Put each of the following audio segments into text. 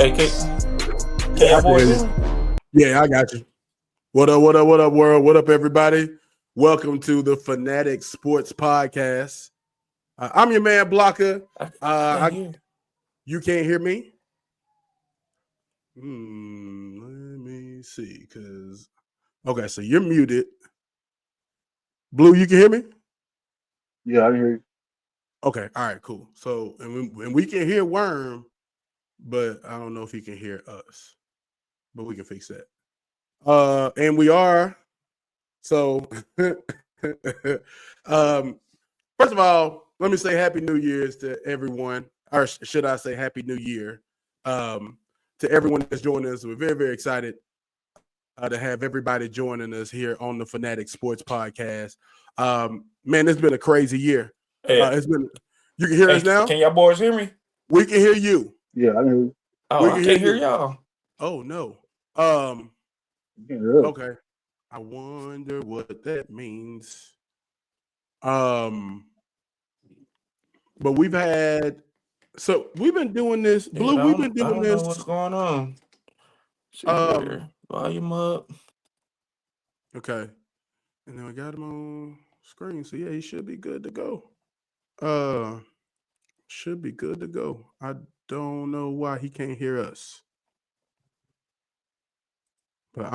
Hey, can y'all boys hear me? Yeah, I got you. What up, world? What up, everybody? Welcome to the Fanatic Sports Podcast. I'm your man, Blocker. You can't hear me? Let me see, okay, so you're muted. Blue, you can hear me? Yeah, I can hear you. Okay, all right, cool. So, and we can hear Worm, but I don't know if he can hear us, but we can fix that. And we are. So, first of all, let me say Happy New Year's to everyone, or should I say Happy New Year to everyone that's joining us. We're very, very excited to have everybody joining us here on the Fanatic Sports Podcast. Man, it's been a crazy year. It's been. You can hear us now? Can y'all boys hear me? We can hear you. Yeah, I can hear you. Oh, I can't hear y'all. Oh no. Okay. I wonder what that means. But we've been doing this. Blue, we've been doing this. I don't know what's going on. See here. Volume up. Okay. And then we got him on screen. So yeah, he should be good to go. Should be good to go. I don't know why he can't hear us. But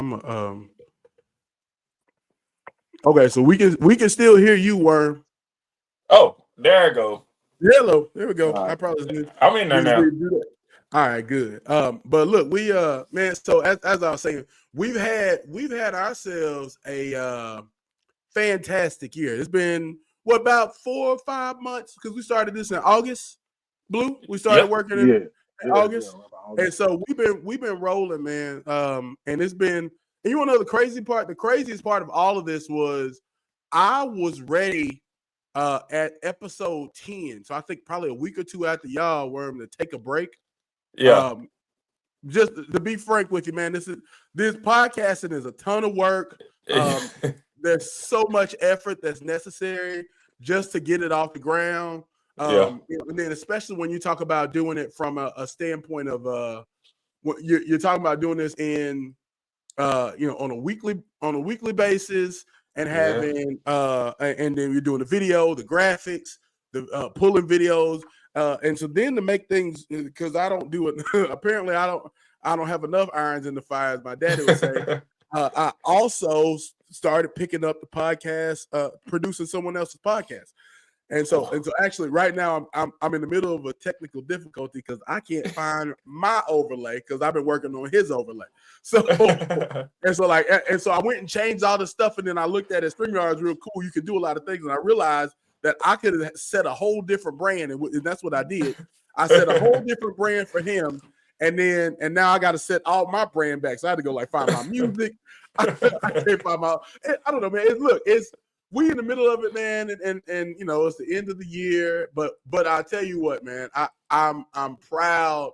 okay, so we can still hear you, Worm. Oh, there I go. Hello, there we go. I probably I'm in there now. All right, good. But look, we man, so as I was saying, we've had ourselves a fantastic year. It's been about 4 or 5 months because we started this in August. Blue, we started working in August. And so we've been rolling, man. And it's been, and you want to know the craziest part of all of this was I was ready at episode 10. So I think probably a week or two after y'all were to take a break. Yeah. Just to be frank with you, man, this podcasting is a ton of work. There's so much effort that's necessary just to get it off the ground. And then especially when you talk about doing it from a standpoint of you're talking about doing this in on a weekly basis and having and then you're doing the video, the graphics, the pulling videos, and so then to make things, because I don't do it apparently I don't have enough irons in the fire, as my daddy would say. I also started picking up the podcast, producing someone else's podcast. And so actually right now I'm in the middle of a technical difficulty because I can't find my overlay because I've been working on his overlay. So and so I went and changed all the stuff, and then I looked at it. StreamYard is real cool. You can do a lot of things, and I realized that I could have set a whole different brand, and that's what I did. I set a whole different brand for him, and now I got to set all my brand back. So I had to go find my music. I can't find my. I don't know, man. We in the middle of it, man, and it's the end of the year. But I tell you what, man, I'm proud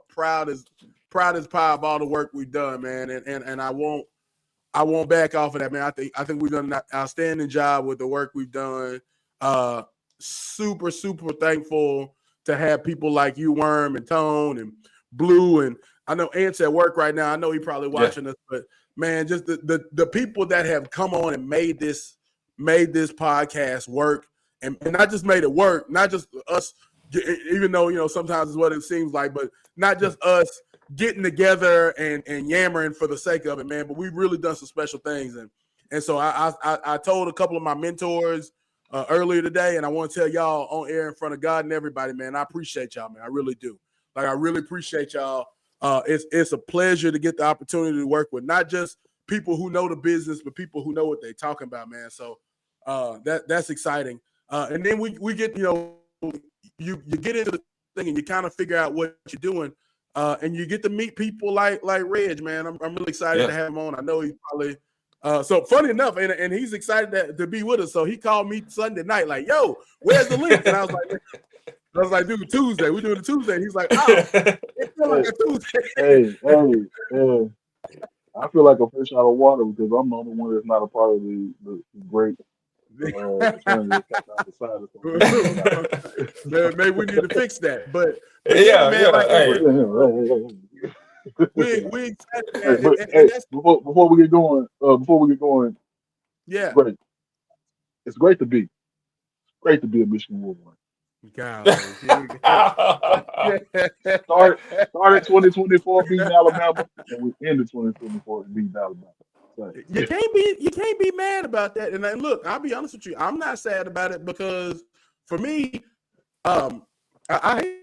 as pie of all the work we've done, man, and I won't back off of that, man. I think we've done an outstanding job with the work we've done. Super thankful to have people like you, Worm, and Tone, and Blue, and I know Ant's at work right now. I know he probably watching us, but man, just the people that have come on and made this podcast work, and not just made it work, not just us, even though sometimes it's what it seems like, but not just us getting together and yammering for the sake of it, man. But we've really done some special things, and so I told a couple of my mentors earlier today, and I want to tell y'all on air in front of God and everybody, man, I appreciate y'all, man. I really do. I really appreciate y'all. It's a pleasure to get the opportunity to work with not just people who know the business, but people who know what they're talking about, man. So that's exciting. And then we get, you get into the thing and you kind of figure out what you're doing. And you get to meet people like Reg, man. I'm really excited to have him on. I know he's probably so funny enough, and he's excited to be with us. So he called me Sunday night, like, "Yo, where's the link?" And I was like, "Dude, Tuesday. We're doing it Tuesday." And he's like, "Oh, it feels like a Tuesday." Hey, I feel like a fish out of water because I'm the only one that's not a part of the great fraternity. Maybe we need to fix that. But yeah, man, we excited, Hey, man. but And hey, that's before we get going, yeah. it's great to be a Michigan Wolverine. Golly, here we go. Started 2024 beating Alabama, and we ended 2024 beating Alabama. So, You can't be mad about that. And then look, I'll be honest with you, I'm not sad about it because for me, I hate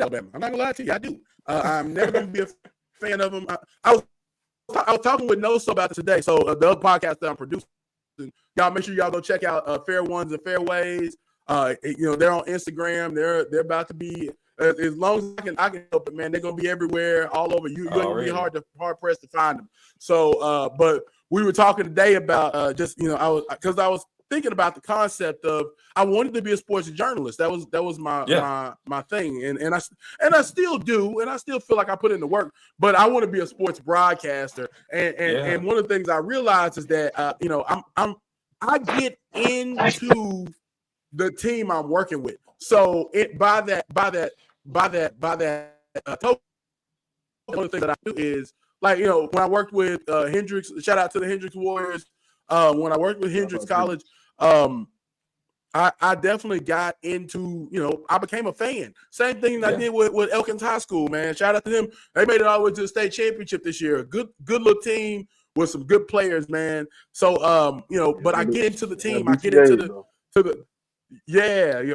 Alabama. I'm not gonna lie to you, I do. I'm never gonna be a fan of them. I was talking with Noso about this today. So the other podcast that I'm producing, y'all make sure y'all go check out Fair Ones and Fairways. They're on Instagram. They're about to be as long as I can help it, man. They're gonna be everywhere, all over. You're gonna be hard pressed to find them. So, but we were talking today about I was thinking about the concept of I wanted to be a sports journalist. That was my thing, and I still do, and I still feel like I put in the work. But I want to be a sports broadcaster, and one of the things I realized is that I get into the team I'm working with. So by that token, one of the things that I do is like, when I worked with Hendrix, shout out to the Hendrix Warriors. When I worked with Hendrix College, I definitely got into, I became a fan. Same thing I did with Elkins High School, man. Shout out to them. They made it all the way to the state championship this year. Good little team with some good players, man. So, but I get into the team. I get into the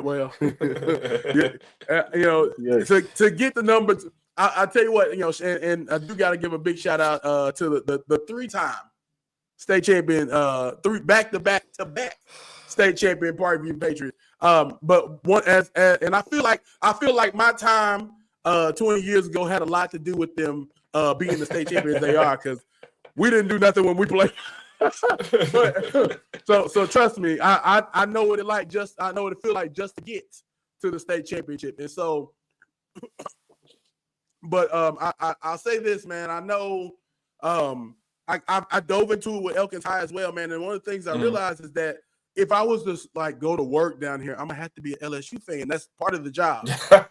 well, to get the numbers. I tell you what, and I do got to give a big shout out to the 3-time state champion, back-to-back state champion Parkview Patriots. But one and I feel like my time 20 years ago had a lot to do with them being the state champions they are, because we didn't do nothing when we played. so trust me, I know what I know what it feels like just to get to the state championship. And so, but I'll say this, man. I know I dove into it with Elkins High as well, man. And one of the things I realized is that if I was to like go to work down here, I'm gonna have to be an LSU fan. That's part of the job. And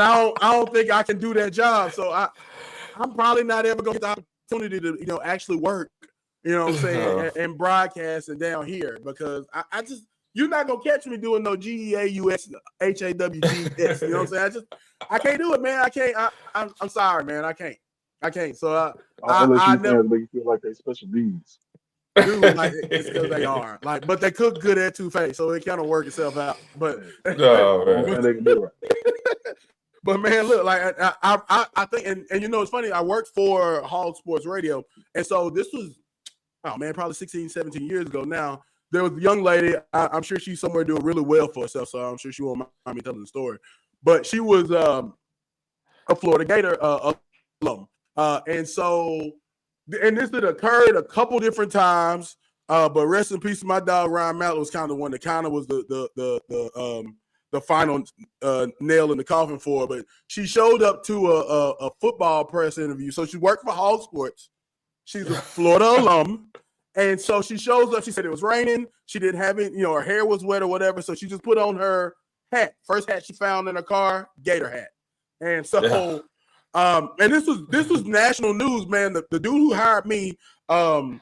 I don't think I can do that job. So I'm probably not ever gonna get the opportunity to actually work, what I'm saying, and broadcast and down here, because I just, you're not gonna catch me doing no GEAUS HAWGS. You know what I'm saying? I can't do it, man. I can't. I'm sorry, man. I can't. So LSU never fans make you feel like they special needs. Dude, like it's because they are but they cook good at two-face, so it kind of work itself out. But They can do it. But man, look, like I think, and it's funny. I worked for Hall Sports Radio, and so this was, probably 16, 17 years ago now. There was a young lady. I'm sure she's somewhere doing really well for herself, so I'm sure she won't mind me telling the story. But she was a Florida Gator alum, and so. And this had occurred a couple different times, but rest in peace to my dog Ryan Mallett was kind of the one that kind of was the final nail in the coffin for her. But she showed up to a football press interview. So she worked for Hall Sports. She's a Florida alum, and so she shows up. She said it was raining. She didn't have it. Her hair was wet or whatever. So she just put on her hat. First hat she found in her car, Gator hat, and so. Yeah. And this was national news, man. The dude who hired me, Dan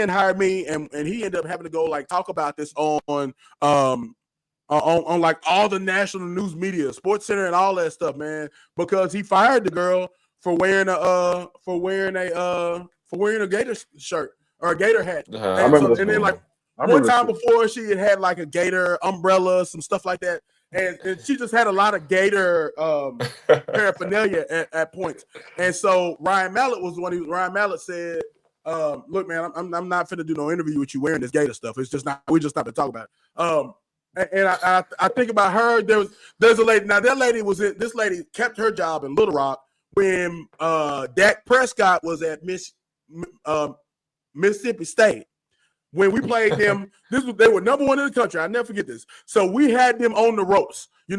hired me, and he ended up having to go like talk about this on like all the national news media, Sports Center, and all that stuff, man, because he fired the girl for wearing a Gator shirt or a Gator hat. And then like one time before, she had like a Gator umbrella, some stuff like that. And she just had a lot of Gator paraphernalia at points. And so Ryan Mallett was the one Ryan Mallett said, look, man, I'm not finna do no interview with you wearing this Gator stuff. It's just not, we're just not gonna talk about it. And I think about her. There's a lady. Now that lady this lady kept her job in Little Rock when Dak Prescott was at Mississippi State. When we played them, they were number one in the country. I'll never forget this. So we had them on the ropes. In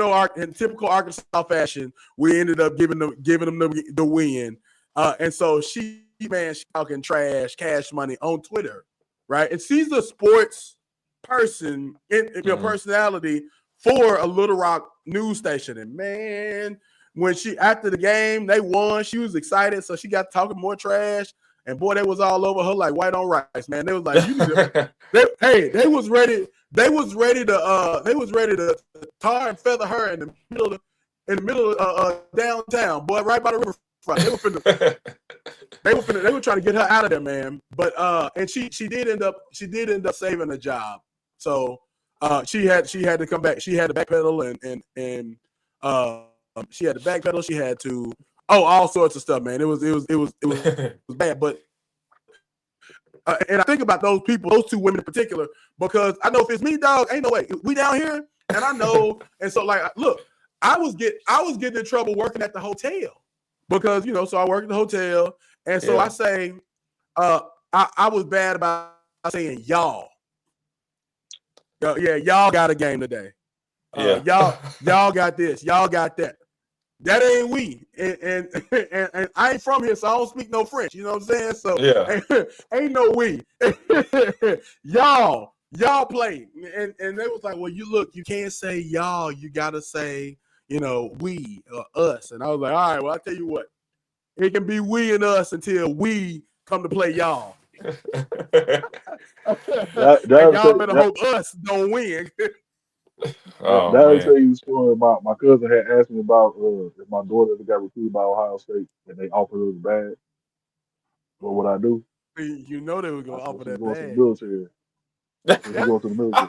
typical Arkansas fashion, we ended up giving them the win. And so she's talking trash, cash money on Twitter, right? And she's a sports person, personality for a Little Rock news station. And man, when she after the game they won, she was excited, so she got talking more trash. And boy, they was all over her like white on rice, man. They was like, you need to, they was ready to tar and feather her in the middle of downtown, boy, right by the riverfront. They were trying to get her out of there, man. But and she did end up saving the job. So she had to come back. She had to backpedal and she had to backpedal. She had to all sorts of stuff, man. It was bad. But and I think about those people, those two women in particular, because I know if it's me, dog, ain't no way. We down here, and I know. And so, like, look, I was getting in trouble working at the hotel because so I worked at the hotel, and so I say, I was bad about saying y'all. Y'all got a game today. Y'all got this. Y'all got that. That ain't we. And I ain't from here, so I don't speak no French. You know what I'm saying? So ain't no we. y'all play. And they was like, well, you can't say y'all. You gotta say, we or us. And I was like, all right, well, I'll tell you what. It can be we and us until we come to play y'all. Y'all better hope us don't win. That'll tell you a story about my cousin had asked me about if my daughter got recruited by Ohio State and they offered her the bag. What would I do? You know they were gonna offer that going bag. to the military. She's going to the military.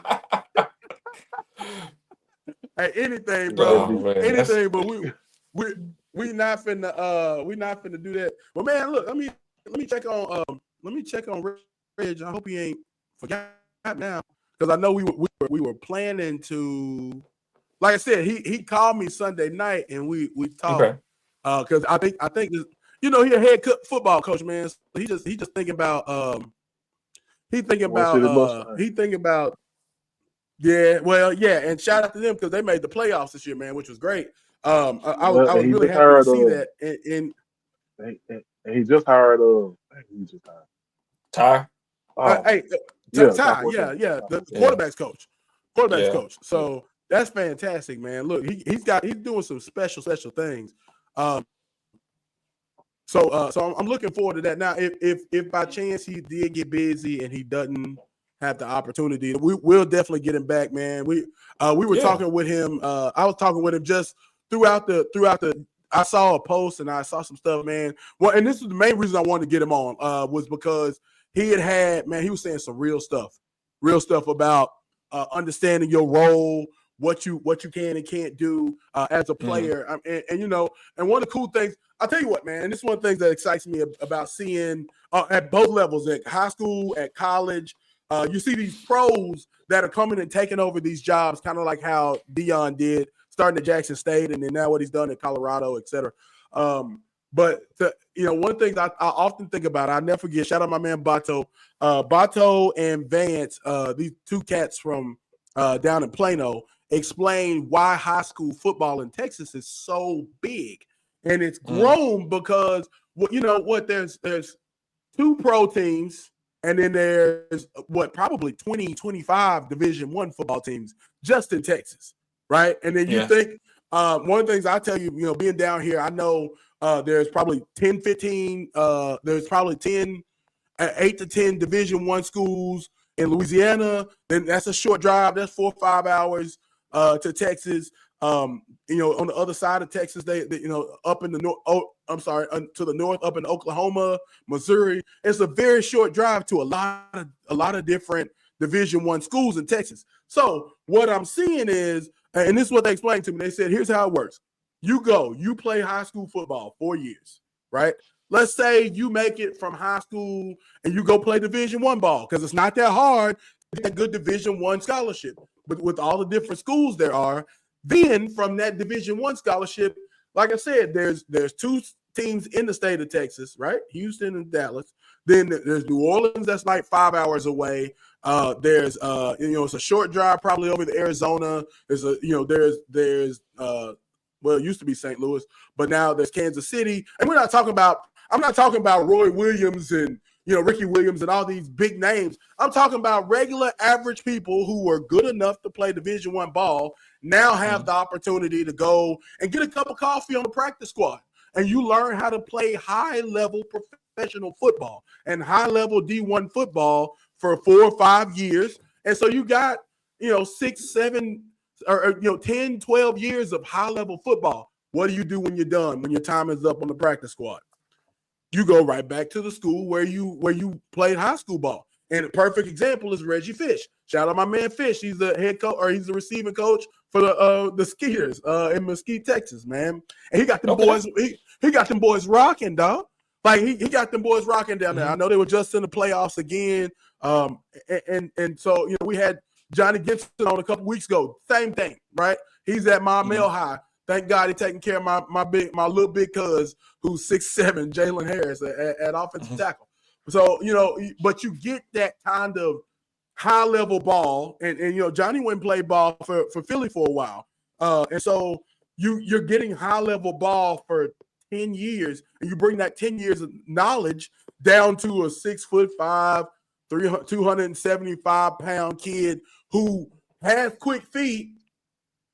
Hey, anything, bro. Anything, but we not finna do that. But man, look, let me check on Reg. I hope he ain't forgot now, because I know we were planning to. Like I said, he called me Sunday night and we talked. Because I think this, he a head football coach, man. So he just thinking about and shout out to them because they made the playoffs this year, man, which was great. I was really happy to see that. And he just hired Ty. Ty, the quarterback's coach. Coach. So that's fantastic, man. Look, he's doing some special things. So I'm looking forward to that. Now, if by chance he did get busy and he doesn't have the opportunity, we'll definitely get him back, man. We were talking with him. I was talking with him just throughout the. I saw a post and I saw some stuff, man. Well, and this is the main reason I wanted to get him on was because he was saying some real stuff about understanding your role, what you can and can't do as a player. And one of the cool things, I'll tell you what, man, and this is one of the things that excites me about seeing at both levels, at high school, at college, you see these pros that are coming and taking over these jobs, kind of like how Dion did, starting at Jackson State, and then now what he's done in Colorado, et cetera. But one of the things I often think about, I never forget, shout out my man Bato. Bato and Vance, these two cats from down in Plano, explain why high school football in Texas is so big. And it's grown because there's two pro teams, and then there's probably 20, 25 Division I football teams just in Texas, right? And then you think one of the things I tell you, being down here, I know there's probably 10, 15, there's probably 8 to 10 Division I schools in Louisiana. Then that's a short drive. That's 4 or 5 hours to Texas. On the other side of Texas, they up in the north. To the north, up in Oklahoma, Missouri. It's a very short drive to a lot of different Division I schools in Texas. So what I'm seeing is, and this is what they explained to me. They said, here's how it works. You play high school football 4 years, right? Let's say you make it from high school and you go play Division I ball, because it's not that hard to get a good Division I scholarship. But with all the different schools there are, then from that Division I scholarship, like I said, there's 2 teams in the state of Texas, right? Houston and Dallas. Then there's New Orleans, that's like 5 hours away. There's it's a short drive probably over to Arizona. There's it used to be St. Louis, but now there's Kansas City. And I'm not talking about Roy Williams and Ricky Williams and all these big names. I'm talking about regular average people who were good enough to play Division I ball now have the opportunity to go and get a cup of coffee on the practice squad. And you learn how to play high-level professional football and high-level D1 football for 4 or 5 years. And so you got, 6, 7, or 10, 12 years of high-level football. What do you do when you're done, when your time is up on the practice squad? You go right back to the school where you played high school ball. And a perfect example is Reggie Fish. Shout out my man Fish. He's the head coach, or he's the receiving coach for the Skeeters in Mesquite, Texas, man. And he got them boys. He got them boys rocking, dog. Like he got them boys rocking down there. I know they were just in the playoffs again. And so we had Johnny Gibson on a couple weeks ago. Same thing, right? He's at Maumelle High. Thank God he's taking care of my little big cuz who's 6'7", Jalen Harris at offensive tackle. So, but you get that kind of high level ball, and Johnny went and played ball for Philly for a while. And so you're getting high level ball for 10 years, and you bring that 10 years of knowledge down to a 6'5", 275-pound kid who has quick feet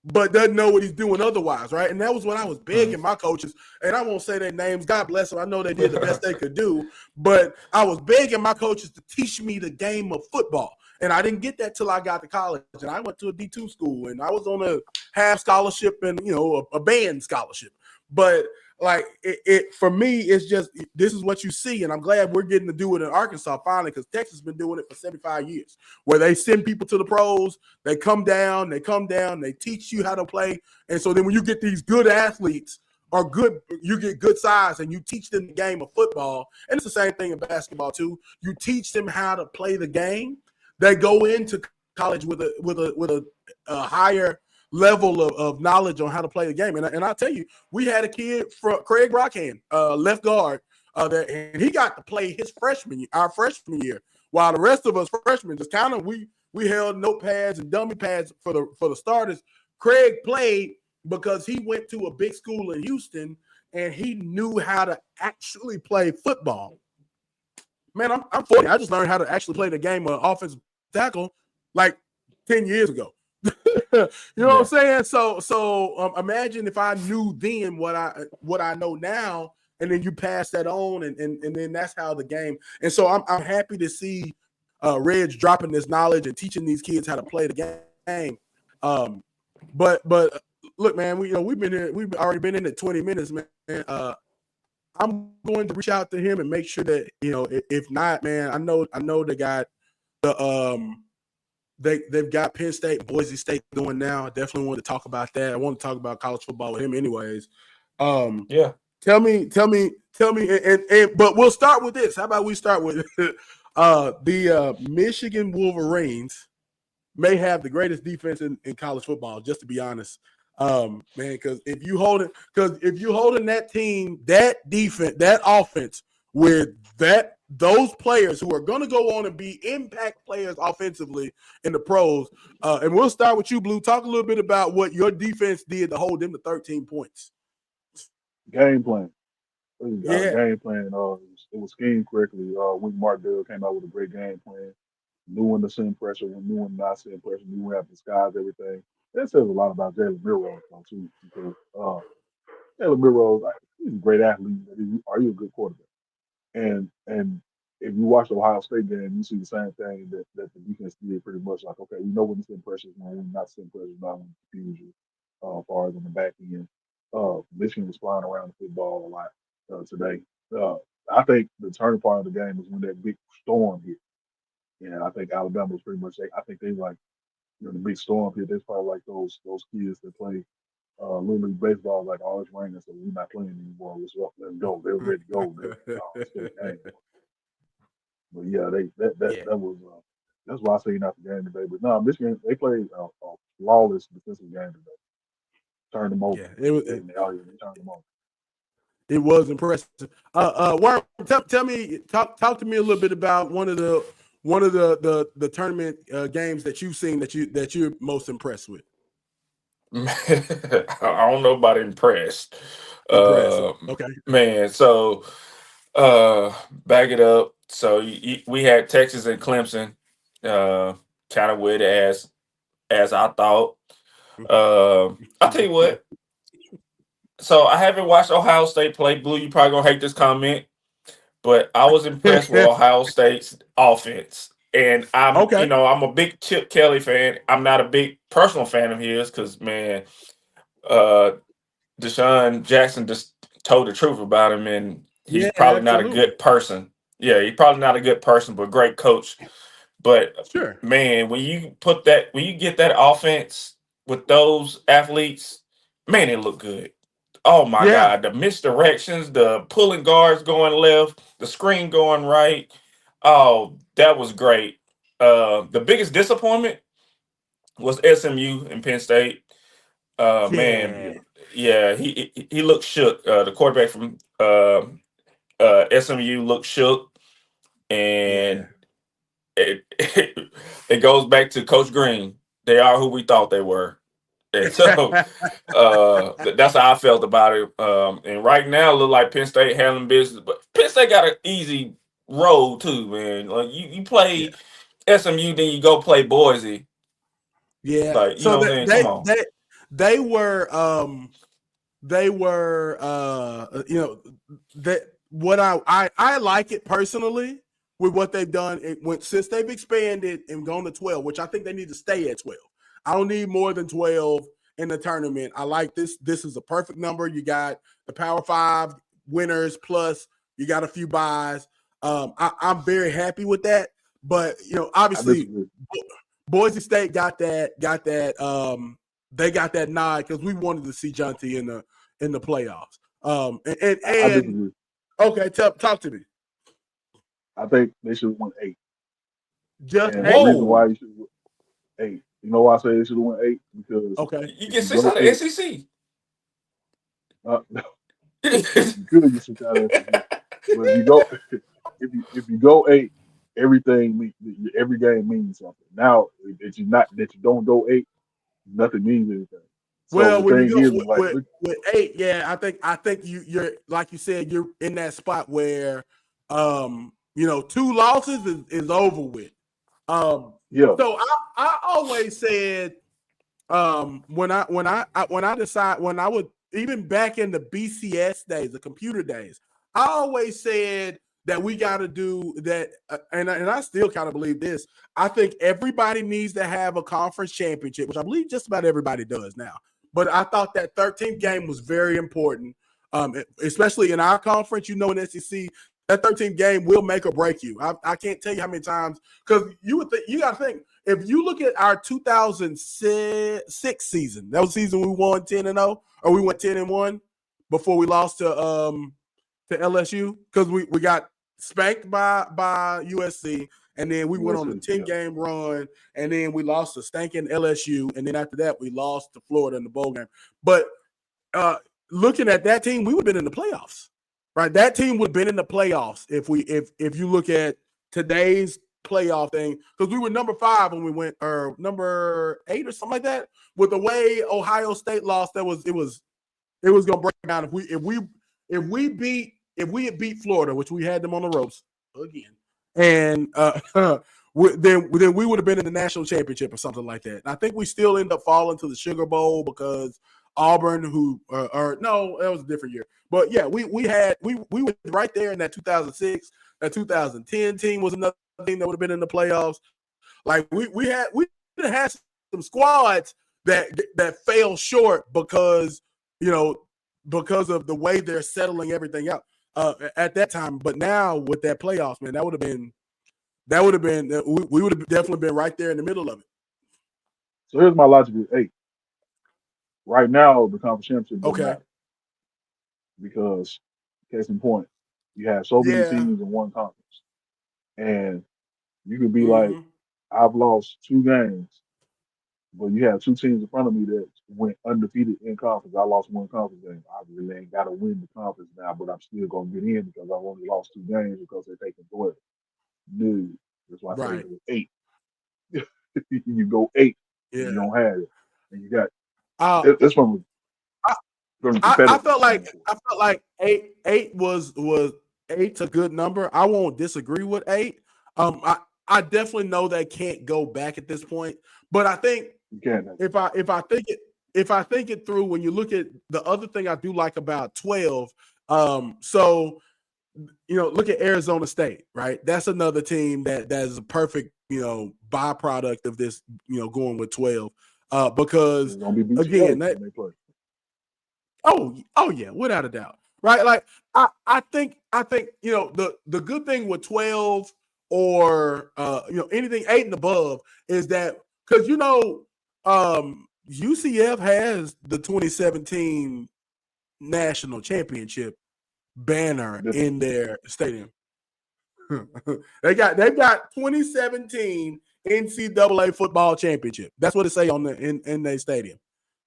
but doesn't know what he's doing otherwise, right? And that was what I was begging my coaches, and I won't say their names. God bless them. I know they did the best they could do, but I was begging my coaches to teach me the game of football. And I didn't get that till I got to college. And I went to a D2 school, and I was on a half scholarship and, a band scholarship. But like it for me, it's just, this is what you see. And I'm glad we're getting to do it in Arkansas finally, because Texas has been doing it for 75 years, where they send people to the pros, they come down, they teach you how to play. And so then when you get these good athletes you get good size, and you teach them the game of football. And it's the same thing in basketball too. You teach them how to play the game. They go into college with a higher level of knowledge on how to play the game. And I'll tell you, we had a kid from Craig Rockhand, left guard, and he got to play our freshman year, while the rest of us freshmen just kind of we held notepads and dummy pads for the starters. Craig played because he went to a big school in Houston and he knew how to actually play football. Man, I'm 40. I just learned how to actually play the game of offensive tackle like 10 years ago. You know what I'm saying? So imagine if I knew then what I know now, and then you pass that on, and then that's how the game. And so I'm happy to see Reg dropping this knowledge and teaching these kids how to play the game. But look, man, we've already been in it 20 minutes, man. I'm going to reach out to him and make sure that, if not, man, I know they got the they've got Penn State, Boise State going now. I definitely want to talk about that. I want to talk about college football with him anyways. Yeah. Tell me, and but we'll start with this. How about we start with the Michigan Wolverines may have the greatest defense in college football, just to be honest. Man, because if you holding that team, that defense, that offense with those players who are going to go on and be impact players offensively in the pros, and we'll start with you, Blue. Talk a little bit about what your defense did to hold them to 13 points. Game plan. Game plan. It was schemed correctly. Wink Martindale came out with a great game plan. Knew when to send pressure, knew when not to send pressure, knew when to disguise everything. That says a lot about Jalen Milroe too, because Jalen Milroe, he's a great athlete. Are you a good quarterback? And if you watch the Ohio State game, you see the same thing that the defense did pretty much. Like, okay, we know when to send pressure, when not to send pressure, not when to confuse you. As far as on the back end, Michigan was flying around the football a lot today. I think the turning point of the game was when that big storm hit. And I think Alabama was pretty much. I think they like the big storm hit. They probably like those kids that play Little League baseball, like, oh, it's raining, so we're not playing anymore. Let's go. They're ready to go. Let's go game. But yeah, that was that's why I say not the game today. But no, Michigan, they played a flawless defensive game today. Turned them over. Yeah, they turned them over. It was impressive. Worm, tell me, talk to me a little bit about one of the tournament games that you've seen that you're most impressed with. I don't know about impressed. Okay, man. So back it up So we had Texas and Clemson, kind of weird as I thought. I'll tell you what. So I haven't watched Ohio State play. Blue, you probably gonna hate this comment, but I was impressed with Ohio State's offense. And Okay. I'm a big Chip Kelly fan. I'm not a big personal fan of his because, man, uh, Deshaun Jackson just told the truth about him, and he's Yeah, probably not a absolutely. good person. Yeah, he's probably not a good person, but great coach. But Sure. man, when you get that offense with those athletes, man, it look good. Oh my Yeah. God, the misdirections, the pulling guards going left, the screen going right. Oh, that was great. The biggest disappointment was SMU and Penn State. Man, Yeah. yeah, he looked shook. The quarterback from SMU looked shook, Yeah. and it goes back to Coach Green. They are who we thought they were. And so that's how I felt about it. And right now, it look like Penn State handling business, but Penn State got an easy road too, man. Like you Yeah. play SMU, then you go play Boise. Yeah. Like, you So know what I'm saying? Come on. they were that what I like it personally with what they've done since they've expanded and gone to 12, which I think they need to stay at 12. I don't need more than 12 in the tournament. I like this. This is a perfect number. You got the Power 5 winners plus you got a few buys. I'm very happy with that. But I obviously disagree. Boise State got that they got that nod because we wanted to see Jonty in the playoffs. I disagree. Okay, talk to me. I think they should have won 8. Just And the 8. reason why Whoa. you should have 8, you know why I say they should have won 8? Because Okay. You if get you 6 go out of 8, SEC. uh, you could get some out of SEC. But if you go if you go 8, every game means something. Now that you don't go 8, nothing means anything. So Well, the when you thing go is like, look, with 8, yeah, I think you're like you said, you're in that spot where 2 losses is over with. Um, yeah, so I always said when I decide when I would even back in the BCS days, the computer days, I always said that we got to do that, and I still kind of believe this. I think everybody needs to have a conference championship, which I believe just about everybody does now. But I thought that 13th game was very important, especially in our conference. In SEC, that 13th game will make or break you. I can't tell you how many times because you got to think if you look at our 2006 season, that was the season we won 10-0, or we went 10-1 before we lost to LSU because we got spanked by USC, and then we went on a USC, 10-game run, and then we lost to stinking LSU, and then after that we lost to Florida in the bowl game. But looking at that team, we would have been in the playoffs, right? That team would have been in the playoffs if you look at today's playoff thing, because we were number 5 when we went, or number 8 or something like that. With the way Ohio State lost, it was gonna break down if we had beat Florida, which we had them on the ropes again, and then we would have been in the national championship or something like that. And I think we still end up falling to the Sugar Bowl because Auburn, or no, that was a different year. But yeah, we were right there in that 2006, that 2010 team was another team that would have been in the playoffs. Like we had some squads that fell short because because of the way they're settling everything out at that time. But now with that playoffs, man, we would have definitely been right there in the middle of it. so here's my logic with 8. Right now, the conference championship doesn't Okay. matter because, case in point, you have so many Yeah. teams in one conference, and you could be like, Mm-hmm. I've lost 2 games, but you have 2 teams in front of me that went undefeated in conference. I lost 1 conference game. I really ain't got to win the conference now, but I'm still gonna get in because I've only lost 2 games because they're taking 12. No, that's why I say Right. go 8. You go 8, and Yeah. you don't have it, and you got Uh, that's from I, a I competitive felt like standpoint. 8 was eight's a good number. I won't disagree with 8. I definitely know they can't go back at this point, but I think You can't. if I think it through, when you look at the other thing I do like about 12, so look at Arizona State, right? That's another team that is a perfect, byproduct of this, going with 12. Because It's gonna be again, BTA when they play. oh yeah, without a doubt. Right? Like I think the good thing with 12 or anything 8 and above is that because UCF has the 2017 national championship banner in their stadium. they've got 2017 NCAA football championship. That's what it say on in their stadium.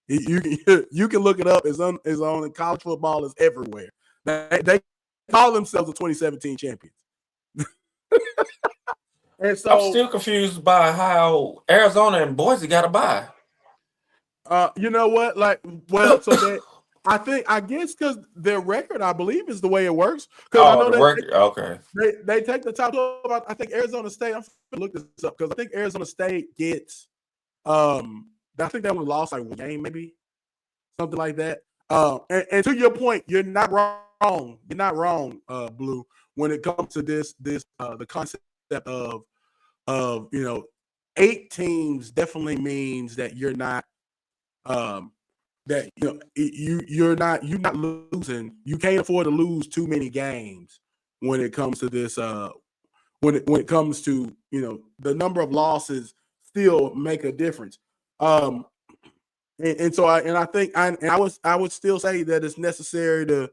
You can look it up. It's on college football is everywhere. They call themselves the 2017 champions. And so I'm still confused by how Arizona and Boise got a bye. you know what? So that I guess because their record, I believe, is the way it works. Because I know the record. Okay. They take the top 12. I think Arizona State. I'm gonna look this up because I think Arizona State gets I think they only lost like one game, maybe something like that. And to your point, you're not wrong. You're not wrong, Blue, when it comes to this the concept of 8 teams definitely means that you're not that you're not losing. You can't afford to lose too many games when it comes to this. When it comes to the number of losses still make a difference. And so I think I would still say that it's necessary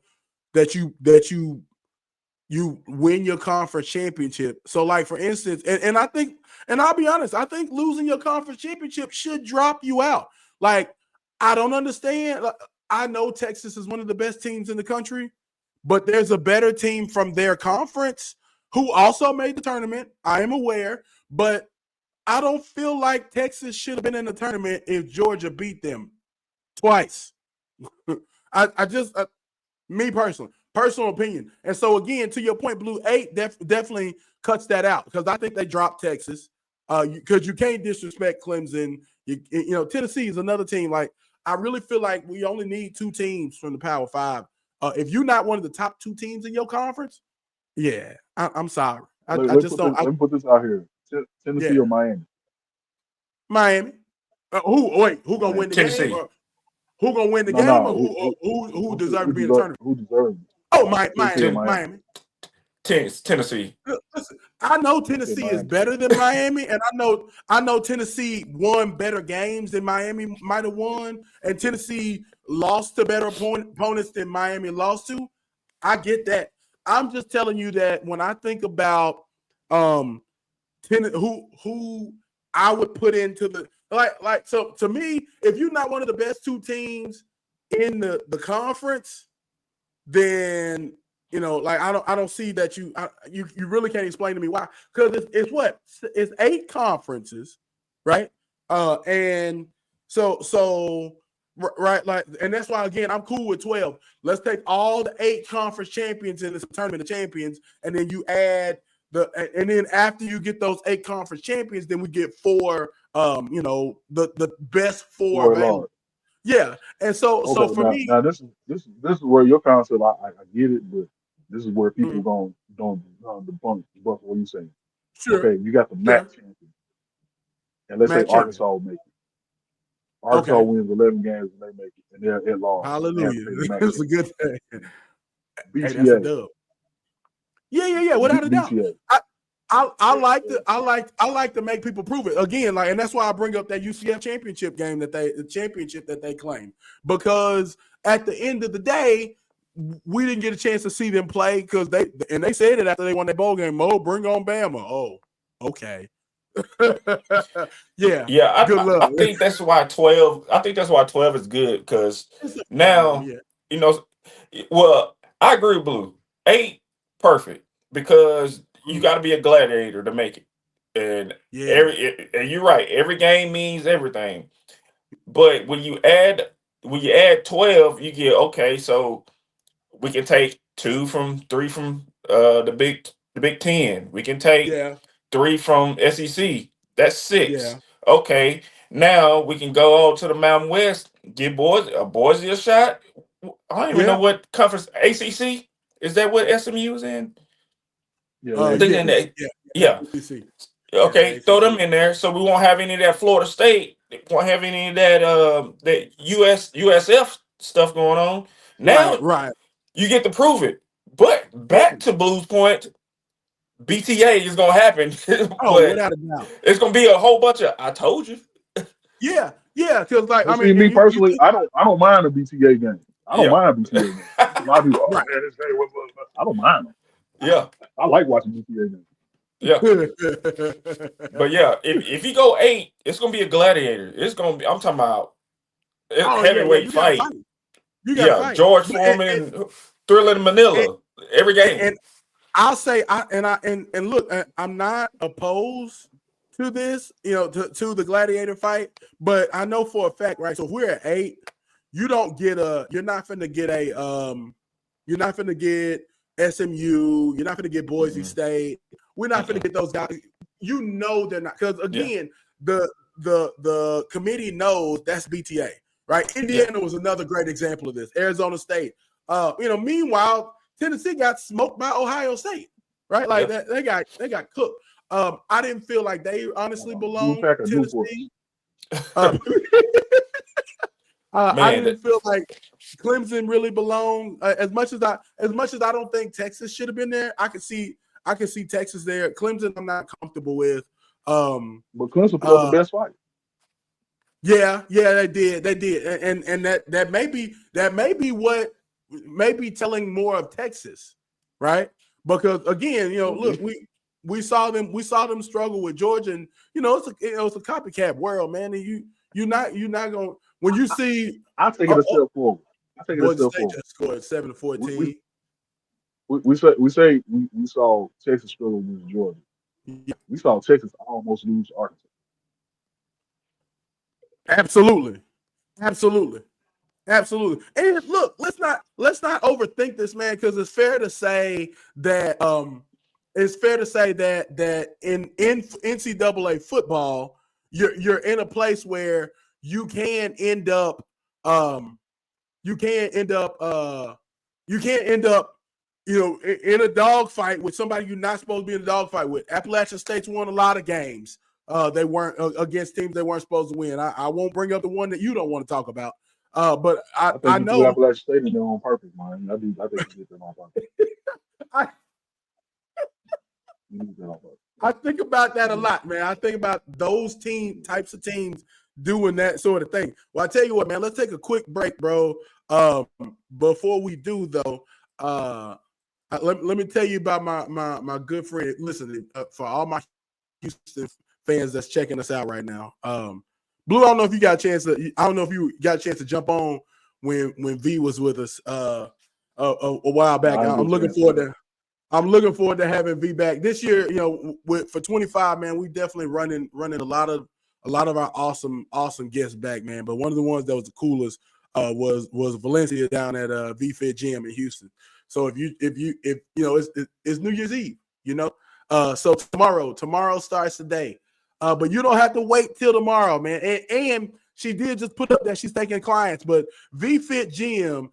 that you win your conference championship. So like for instance, and I think, and I'll be honest, I think losing your conference championship should drop you out. Like I don't understand. I know Texas is one of the best teams in the country, but there's a better team from their conference who also made the tournament. I am aware, but I don't feel like Texas should have been in the tournament if Georgia beat them twice. I just, me personally, personal opinion. And so again, to your point, Blue, 8 definitely cuts that out because I think they dropped Texas because you can't disrespect Clemson. Tennessee is another team. Like I really feel like we only need 2 teams from the Power 5. If you're not one of the top 2 teams in your conference, yeah, I'm sorry. I just don't. Let me put this out here: Tennessee or Miami. Miami. Who gonna win the Tennessee. game? Or who gonna win the game? Or who deserves to be in the tournament? Who deserves? Oh, Miami. Tennessee. Listen, I know Tennessee is better than Miami, and I know Tennessee won better games than Miami might have won, and Tennessee lost to better opponents than Miami lost to. I get that. I'm just telling you that when I think about who I would put into the like so to me, if you're not one of the best 2 teams in the conference, then I don't see that you really can't explain to me why. Because it's 8 conferences, right? And so right, like, and that's why again I'm cool with 12. Let's take all the 8 conference champions in this tournament of champions, and then you add and then after you get those 8 conference champions, then we get 4 the best 4 available. Yeah, and so for me, now this is where your concept I get it, but this is where people don't debunk what you saying. Sure. Okay, you got the MAC champion, and let's say Arkansas will make it. Arkansas wins 11 games and they make it, and they're at loss. Hallelujah, that's a good thing. BTA. Hey, that's a dub. Yeah, without a doubt. I like to make people prove it again, like, and that's why I bring up that UCF championship game the championship that they claim, because at the end of the day, we didn't get a chance to see them play because they said it after they won their bowl game. Mo, bring on Bama. Oh, okay. Yeah. Good luck. I think that's why 12. I think that's why 12 is good because now well, I agree with Blue. 8 perfect because you got to be a gladiator to make it, and and you're right. Every game means everything, but when you add 12, you get okay. So we can take 2 from 3 from the Big Ten. We can take Yeah, 3 from SEC. That's 6. yeah, Okay, now we can go on to the Mountain West. Give Boise a shot. I don't even know yeah, what conference. ACC, is that what SMU is in? Yeah, I they think yeah, in see. that. yeah, yeah, Yeah. ACC. Yeah, the Okay, throw them ACC. in there so we won't have any of that Florida State. Won't have any of that USF stuff going on. Right, Now right. you get to prove it. But back to Blue's point, BTA is gonna happen, Oh, but without a doubt. it's gonna be a whole bunch of I told you. Yeah, yeah. Because like But I mean, see, me and you personally, think I don't mind a BTA game. I don't Yeah. mind BTA games. A lot of people, oh right. man, this game was. I don't mind them. Yeah. I like watching BTA games. Yeah. But yeah, if you go 8, it's gonna be a gladiator. It's gonna be, I'm talking about Oh yeah, yeah. heavyweight You gotta fight. fight. You gotta Yeah, fight. George But Foreman, Thriller in and, Manila, every and game. I'll say and look, I'm not opposed to this, to the gladiator fight, but I know for a fact, right? So if we're at 8, you're not finna get you're not finna get SMU, you're not finna get Boise Mm-mm. State. We're not finna Mm-mm. get those guys. They're not, because Yeah. again, the committee knows that's BTA, right? Yeah. Indiana was another great example of this. Arizona State. Meanwhile, Tennessee got smoked by Ohio State, right? Like Yeah. that, they got cooked. I didn't feel like they honestly Blue belonged Packer, to Newport. Tennessee. I Man, didn't feel like Clemson really belonged. As much as I don't think Texas should have been there. I can see Texas there. Clemson, I'm not comfortable with. But Clemson put up the best fight. Yeah, they did, and that may be what may be telling more of Texas, right? Because again, look, we saw them struggle with Georgia, and it's a copycat world, man. And you're not going when you see I'll take it a step forward. I take it a Boise step State forward. just scored 7-14. We saw Texas struggle against Georgia. Yeah, We saw Texas almost lose to Arkansas. absolutely. And look, let's not overthink this, man, because it's fair to say that in NCAA football, you're in a place where you can end up in a dogfight with somebody you're not supposed to be in a dogfight with. Appalachian State's won a lot of games. They weren't against teams they weren't supposed to win. I won't bring up the one that you don't want to talk about. But I I think you put know Appalachian State in there on purpose, man. I think you did that on purpose. You did that on purpose. I think about that a lot, man. I think about those types of teams doing that sort of thing. Well, I tell you what, man, let's take a quick break, bro. Before we do, though, let me tell you about my good friend. Listen, for all my Houston fans that's checking us out right now. Blue, I don't know if you got a chance to jump on when V was with us a while back. I'm looking forward to having V back this year. For 25, man, we definitely running a lot of our awesome guests back, man. But one of the ones that was the coolest was Valencia down at VFit Gym in Houston. So if it's New Year's Eve, so tomorrow starts today. But you don't have to wait till tomorrow, man. And she did just put up that she's taking clients, but VFit Gym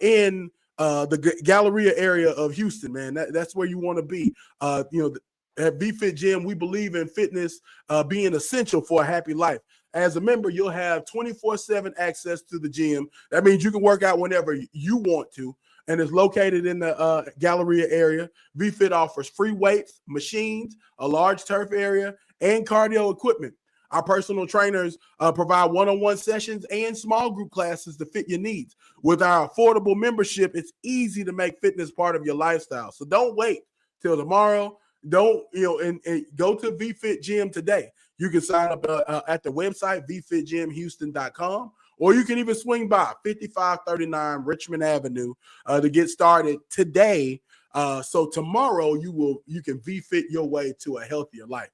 in the Galleria area of Houston, man. That's where you want to be. At VFit Gym, we believe in fitness being essential for a happy life. As a member, you'll have 24/7 access to the gym. That means you can work out whenever you want to, and it's located in the Galleria area. VFit offers free weights, machines, a large turf area, and cardio equipment. Our personal trainers provide one-on-one sessions and small group classes to fit your needs. With our affordable membership, it's easy to make fitness part of your lifestyle. So don't wait till tomorrow. Don't, and go to VFit Gym today. You can sign up at the website, vfitgymhouston.com, or you can even swing by 5539 Richmond Avenue to get started today. So tomorrow you can VFit your way to a healthier life.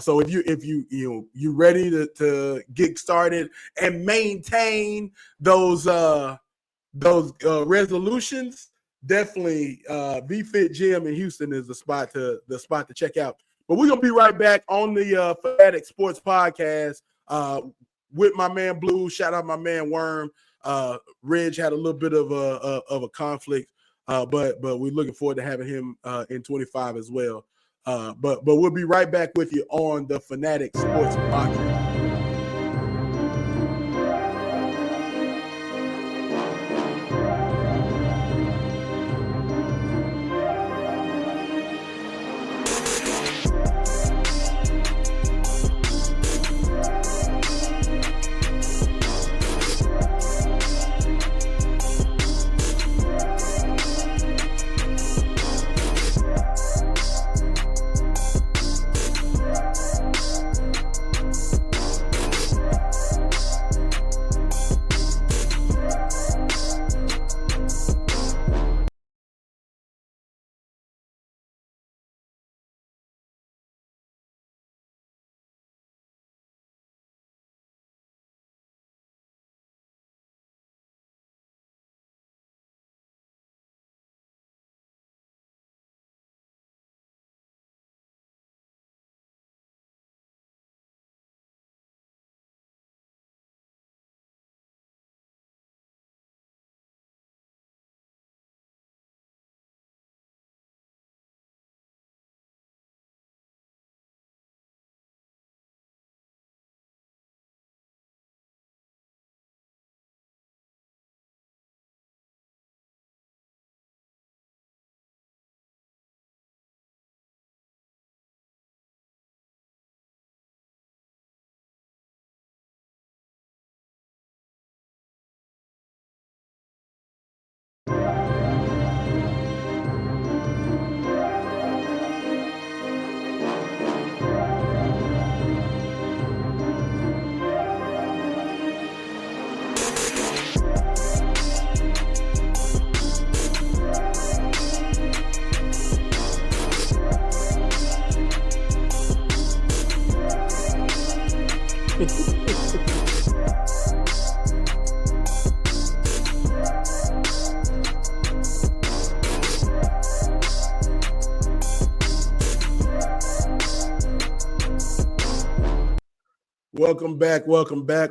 So if you ready to get started and maintain those resolutions, definitely Be Fit Gym in Houston is the spot to check out. But we're gonna be right back on the Fanatic Sports Podcast with my man Blue. Shout out my man Worm. Reg had a little bit of a conflict, but we're looking forward to having him in 25 as well. But we'll be right back with you on the Fanatic Sports Podcast.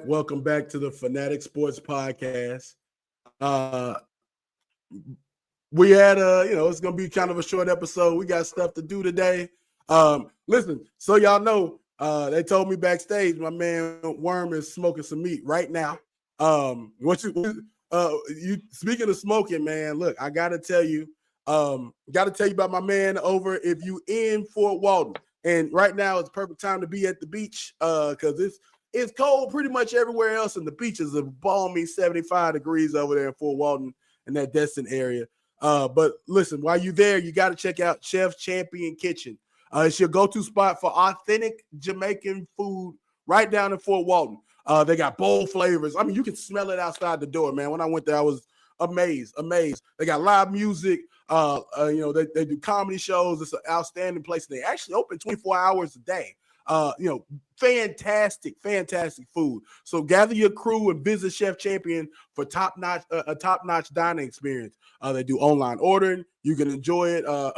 Welcome back to the Fanatic Sports Podcast. We had it's gonna be kind of a short episode. We got stuff to do today. Listen, so y'all know, they told me backstage my man Worm is smoking some meat right now. You speaking of smoking, man, look, I gotta tell you about my man over if you in Fort Walton. And right now it's perfect time to be at the beach because it's cold pretty much everywhere else, and the beach is a balmy 75 degrees over there in Fort Walton in that Destin area. But listen, while you're there, you got to check out Chef Champion Kitchen. It's your go-to spot for authentic Jamaican food right down in Fort Walton. They got bold flavors. I mean, you can smell it outside the door, man. When I went there, I was amazed. They got live music. They do comedy shows. It's an outstanding place. They actually open 24 hours a day. Fantastic food. So gather your crew and visit Chef Champion for a top-notch dining experience. They do online ordering. You can enjoy it, a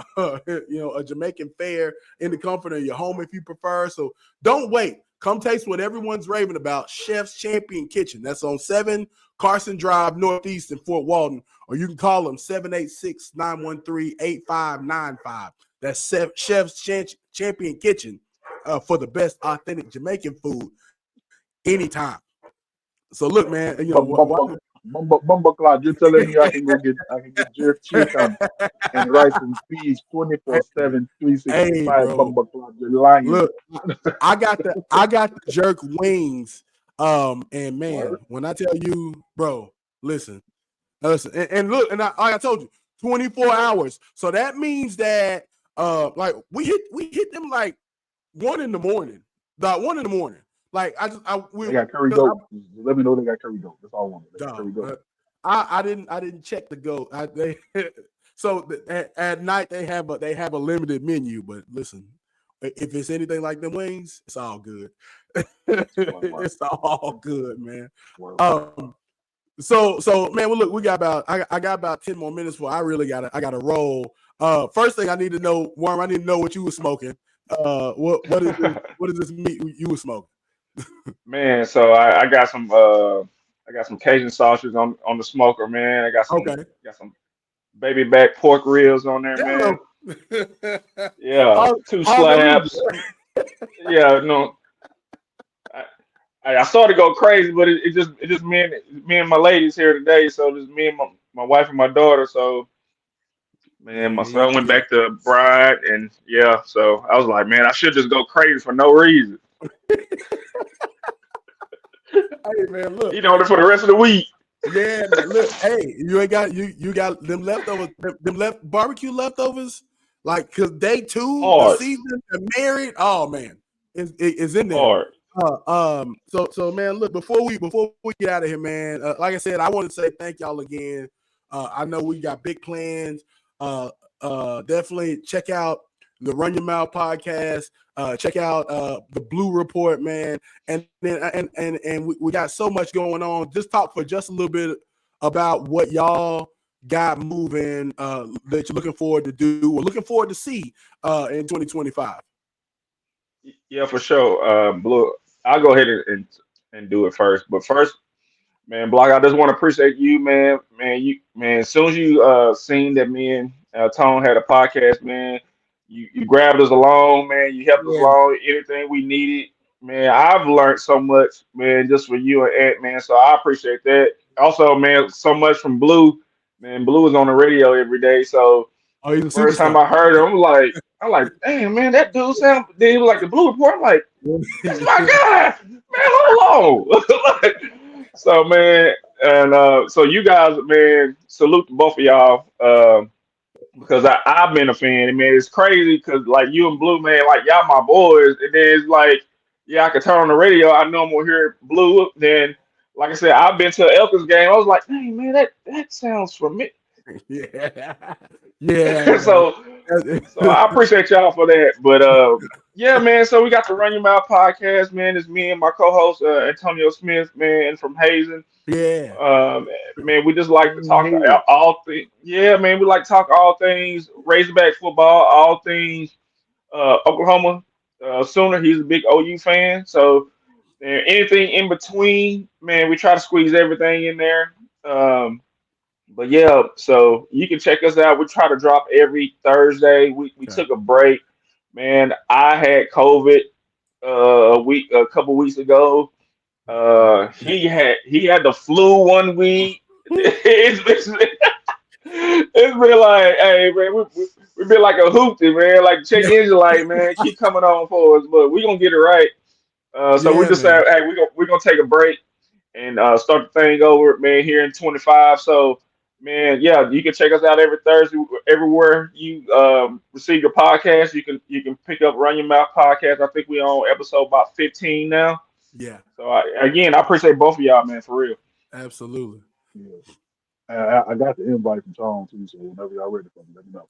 Jamaican fare in the comfort of your home if you prefer. So don't wait. Come taste what everyone's raving about. Chef's Champion Kitchen. That's on 7 Carson Drive Northeast in Fort Walton, or you can call them 786-913-8595. That's Chef's Champion Kitchen for the best authentic Jamaican food anytime. So look, man, Bumba Cloud, you're telling me I can get jerk chicken and rice and peas 24/7, 365. Hey, Bumba Cloud, you're lying. Look, I got the jerk wings. And man, when I tell you, bro, listen, and look, and like I told you, 24 hours. So that means that like we hit them like 1 in the morning. About 1 in the morning. Like they got curry goat. Let me know they got curry goat. That's all I want. They got curry goat. I didn't check the goat. So at night they have a limited menu. But listen, if it's anything like them wings, it's all good. It's all good, man. So man, well, look, we got about I got about 10 more minutes before I gotta roll. First thing I need to know, Worm, I need to know what you were smoking. What is this meat you were smoking? Man, so I got some Cajun sausage on the smoker, man. I Okay. got some baby back pork ribs on there, man. Hello. Yeah, two Hallelujah. slabs. Yeah, no, I, I started to go crazy, but it just me and my ladies here today, so just me and my wife and my daughter. So man, my son went Yeah. back to bride, and yeah, so I was like, man, I should just go crazy for no reason. Hey man, look. Eat on it for the rest of the week. Yeah, man. Look, hey, you ain't got you got them leftovers, them barbecue leftovers, like cause day two, the Hard, season, the married. Oh man, it's in there. hard. So man, look, before we get out of here, man, like I said, I want to say thank y'all again. I know we got big plans. Definitely check out the Run Your Mouth podcast. Check out the Blue Report, man. And then and we got so much going on. Just talk for just a little bit about what y'all got moving that you're looking forward to do or looking forward to see in 2025. Yeah, for sure. Blue, I'll go ahead and do it first. But first, man, Block, I just want to appreciate you, man. Man, as soon as you seen that me and Tone had a podcast, man, you grabbed us along, man. You helped us Yeah. along, anything we needed. Man, I've learned so much, man, just for you and Ant, man. So I appreciate that. Also, man, so much from Blue. Man, Blue is on the radio every day. So Oh, he's a first time superstar. I heard him, I'm like, damn, man, that dude sound. Then he was like the Blue Report. I'm like, that's my guy, man. Hold on. Like, so, man, and so you guys, man, salute to both of y'all. Because I've been a fan, and man, it's crazy because like you and Blue, man, like y'all my boys, and then it's like, yeah, I could turn on the radio, I know I'm gonna hear Blue. Then, like I said, I've been to an Elkins game. I was like, hey, man, that sounds familiar. Yeah. Yeah. so So I appreciate y'all for that. But yeah, man. So we got the Run Your Mouth podcast, man. It's me and my co-host Antonio Smith, man, from Hazen. Yeah. Man, we just like to talk Yeah. all things. Yeah, man, we like to talk all things Razorback football, all things Oklahoma. Sooner, he's a big OU fan, so anything in between, man, we try to squeeze everything in there. But yeah, so you can check us out. We try to drop every Thursday. We Okay. took a break, man. I had COVID a couple weeks ago. He had the flu one week. It's been like, hey man, we been like a hoopty, man. Like check engine light, man. Keep coming on for us, but we gonna get it right. So we Yeah, just man. said, hey, we gonna take a break and start the thing over, man, here in 25. So, man, yeah, you can check us out every Thursday, everywhere you receive your podcast. You can pick up Run Your Mouth podcast. I think we on episode about 15 now. Yeah, So again, I appreciate both of y'all, man, for real. absolutely. Yeah. I got the invite from Tom too, so whenever y'all ready for me, let me know.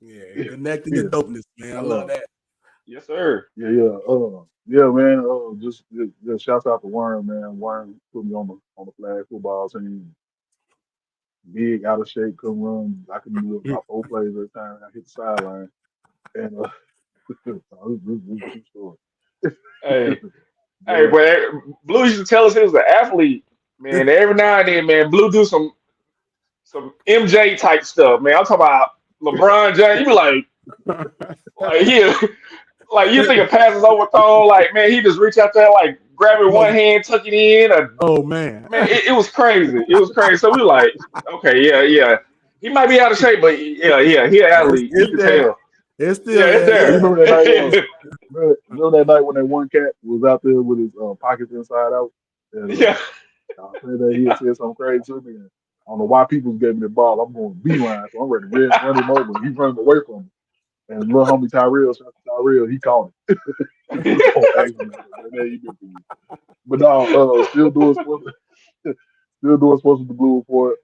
Yeah, Yeah, connecting the yeah. dopeness, man. I love Uh, that. Yes, sir. yeah, man. Just shouts out to Warren, man. Warren put me on the flag football team. Big, out of shape, couldn't run. I couldn't do about 4 plays every time I hit the sideline. And this is a true story. Hey, But hey, but Blue used to tell us he was an athlete, man. Every now and then, man, Blue do some MJ type stuff, man. I'm talking about LeBron James. You be like yeah. Like you think a pass is overthrown, like man, he just reach out there, like grab it one hand, tuck it in. Oh man. Man, it was crazy. It was crazy. So we were like, okay, yeah, yeah. He might be out of shape, but yeah, he an athlete. You It's can there. tell. It's still Yeah, it's there. you there. Yeah. remember that night? Remember that night when that one cat was out there with his pockets inside out, and Yeah. I said that he had said something crazy to me. And I don't know why people gave me the ball. I'm going beeline, so I'm ready to run him over. He's running away from me. And little homie Tyrell, he caught it. It was on accident. Man, that he did for you. But no, still doing sports with the Blue Report.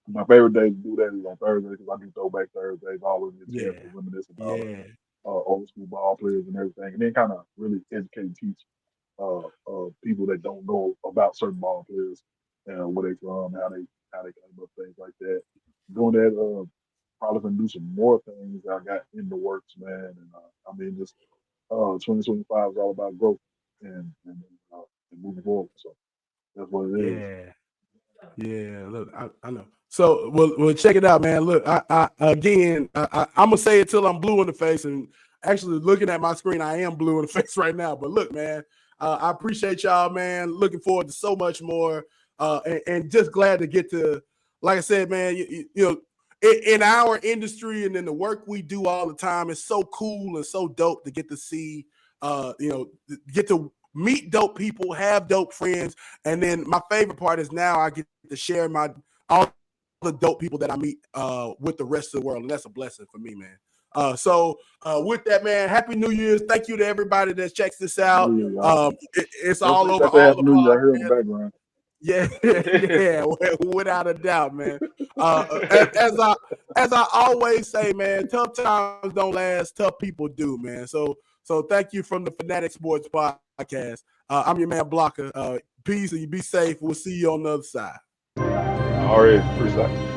My favorite day to do that is on Thursday because I do throwback Thursdays. I always get a chance Yeah. to reminisce about Yeah. old school ball players and everything, and then kind of really educate and teach. people that don't know about certain ball players and where they from, how they came up, things like that. Doing that, probably gonna do some more things I got in the works, man. And I mean, just 2025 is all about growth and moving forward. So that's what it is. Yeah. Yeah, look, I know. So we'll check it out, man. Look, I'm gonna say it till I'm blue in the face, and actually looking at my screen, I am blue in the face right now. But look, man, I appreciate y'all, man. Looking forward to so much more, and just glad to get to, like I said, man. You know, in our industry and in the work we do all the time, it's so cool and so dope to get to see, get to meet dope people, have dope friends, and then my favorite part is now I get to share all the dope people that I meet with the rest of the world, and that's a blessing for me, man. So with that, man, Happy New Year's. Thank you to everybody that checks this out. New Year, y'all. It's Don't all forget over to say all Happy the New Year. I hear in the podcasts. background. Yeah, yeah, without a doubt, man. As I always say, man, tough times don't last, tough people do, man. So thank you from the Fanatic Sports Podcast. I'm your man Blocker. Peace and you be safe. We'll see you on the other side. All right, appreciate it.